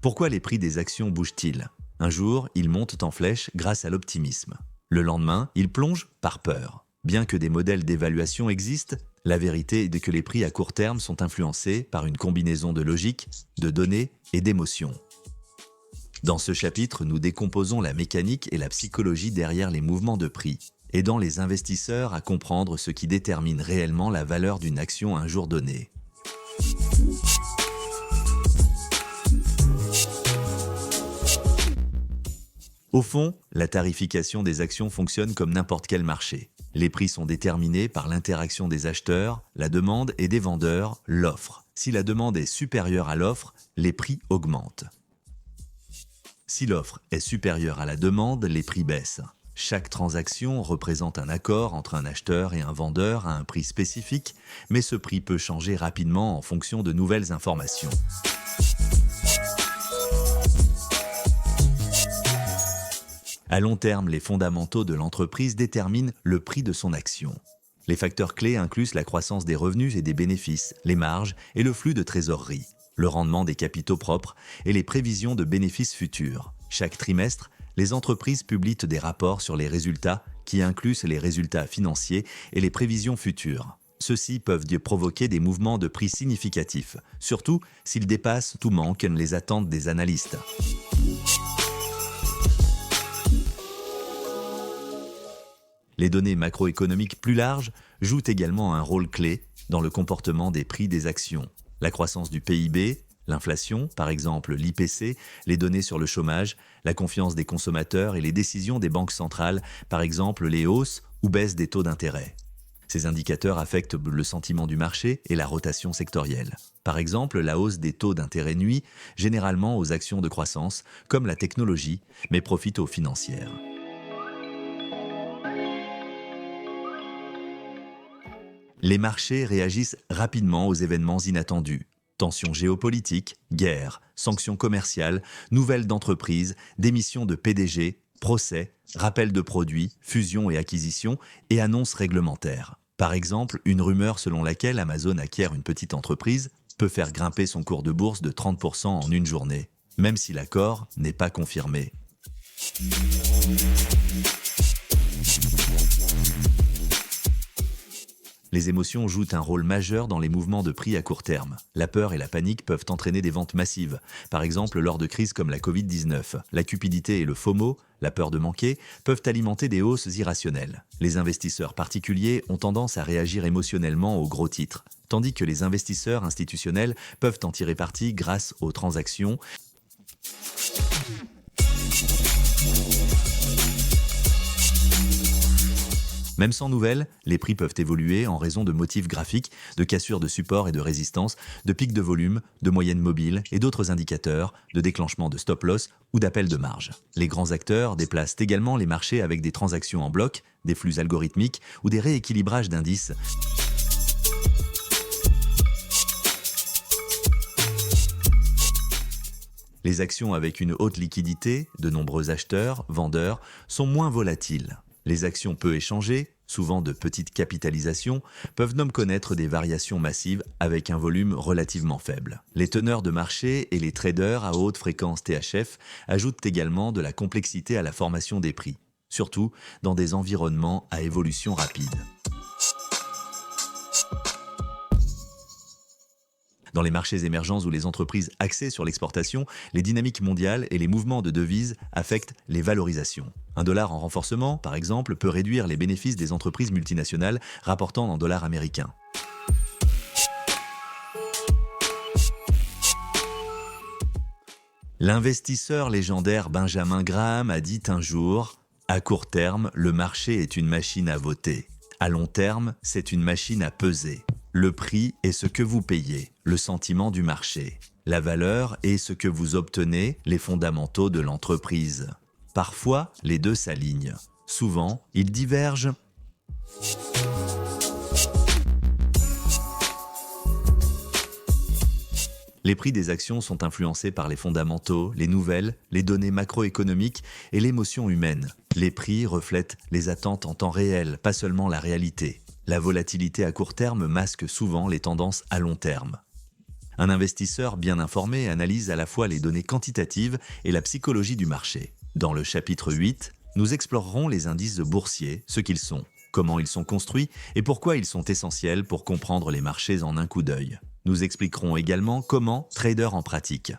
Pourquoi les prix des actions bougent-ils? Un jour, ils montent en flèche grâce à l'optimisme. Le lendemain, ils plongent par peur. Bien que des modèles d'évaluation existent, la vérité est que les prix à court terme sont influencés par une combinaison de logique, de données et d'émotions. Dans ce chapitre, nous décomposons la mécanique et la psychologie derrière les mouvements de prix, aidant les investisseurs à comprendre ce qui détermine réellement la valeur d'une action un jour donné. Au fond, la tarification des actions fonctionne comme n'importe quel marché. Les prix sont déterminés par l'interaction des acheteurs, la demande et des vendeurs, l'offre. Si la demande est supérieure à l'offre, les prix augmentent. Si l'offre est supérieure à la demande, les prix baissent. Chaque transaction représente un accord entre un acheteur et un vendeur à un prix spécifique, mais ce prix peut changer rapidement en fonction de nouvelles informations. À long terme, les fondamentaux de l'entreprise déterminent le prix de son action. Les facteurs clés incluent la croissance des revenus et des bénéfices, les marges et le flux de trésorerie, le rendement des capitaux propres et les prévisions de bénéfices futurs. Chaque trimestre, les entreprises publient des rapports sur les résultats qui incluent les résultats financiers et les prévisions futures. Ceux-ci peuvent provoquer des mouvements de prix significatifs, surtout s'ils dépassent tout manque les attentes des analystes. Les données macroéconomiques plus larges jouent également un rôle clé dans le comportement des prix des actions. La croissance du PIB, l'inflation, par exemple l'IPC, les données sur le chômage, la confiance des consommateurs et les décisions des banques centrales, par exemple les hausses ou baisses des taux d'intérêt. Ces indicateurs affectent le sentiment du marché et la rotation sectorielle. Par exemple, la hausse des taux d'intérêt nuit généralement aux actions de croissance, comme la technologie, mais profite aux financières. Les marchés réagissent rapidement aux événements inattendus. Tensions géopolitiques, guerres, sanctions commerciales, nouvelles d'entreprises, démissions de PDG, procès, rappels de produits, fusions et acquisitions et annonces réglementaires. Par exemple, une rumeur selon laquelle Amazon acquiert une petite entreprise peut faire grimper son cours de bourse de 30% en une journée, même si l'accord n'est pas confirmé. Les émotions jouent un rôle majeur dans les mouvements de prix à court terme. La peur et la panique peuvent entraîner des ventes massives, par exemple lors de crises comme la Covid-19. La cupidité et le FOMO, la peur de manquer, peuvent alimenter des hausses irrationnelles. Les investisseurs particuliers ont tendance à réagir émotionnellement aux gros titres, tandis que les investisseurs institutionnels peuvent en tirer parti grâce aux transactions. Même sans nouvelles, les prix peuvent évoluer en raison de motifs graphiques, de cassures de support et de résistance, de pics de volume, de moyennes mobiles et d'autres indicateurs, de déclenchement de stop-loss ou d'appel de marge. Les grands acteurs déplacent également les marchés avec des transactions en bloc, des flux algorithmiques ou des rééquilibrages d'indices. Les actions avec une haute liquidité, de nombreux acheteurs, vendeurs, sont moins volatiles. Les actions peu échangées, souvent de petite capitalisation, peuvent donc connaître des variations massives avec un volume relativement faible. Les teneurs de marché et les traders à haute fréquence THF ajoutent également de la complexité à la formation des prix, surtout dans des environnements à évolution rapide. Dans les marchés émergents ou les entreprises axées sur l'exportation, les dynamiques mondiales et les mouvements de devises affectent les valorisations. Un dollar en renforcement, par exemple, peut réduire les bénéfices des entreprises multinationales rapportant en dollars américains. L'investisseur légendaire Benjamin Graham a dit un jour « À court terme, le marché est une machine à voter. À long terme, c'est une machine à peser. Le prix est ce que vous payez, le sentiment du marché. La valeur est ce que vous obtenez, les fondamentaux de l'entreprise. Parfois, les deux s'alignent. Souvent, ils divergent. Les prix des actions sont influencés par les fondamentaux, les nouvelles, les données macroéconomiques et l'émotion humaine. Les prix reflètent les attentes en temps réel, pas seulement la réalité. La volatilité à court terme masque souvent les tendances à long terme. Un investisseur bien informé analyse à la fois les données quantitatives et la psychologie du marché. Dans le chapitre 8, nous explorerons les indices boursiers, ce qu'ils sont, comment ils sont construits et pourquoi ils sont essentiels pour comprendre les marchés en un coup d'œil. Nous expliquerons également comment trader en pratique.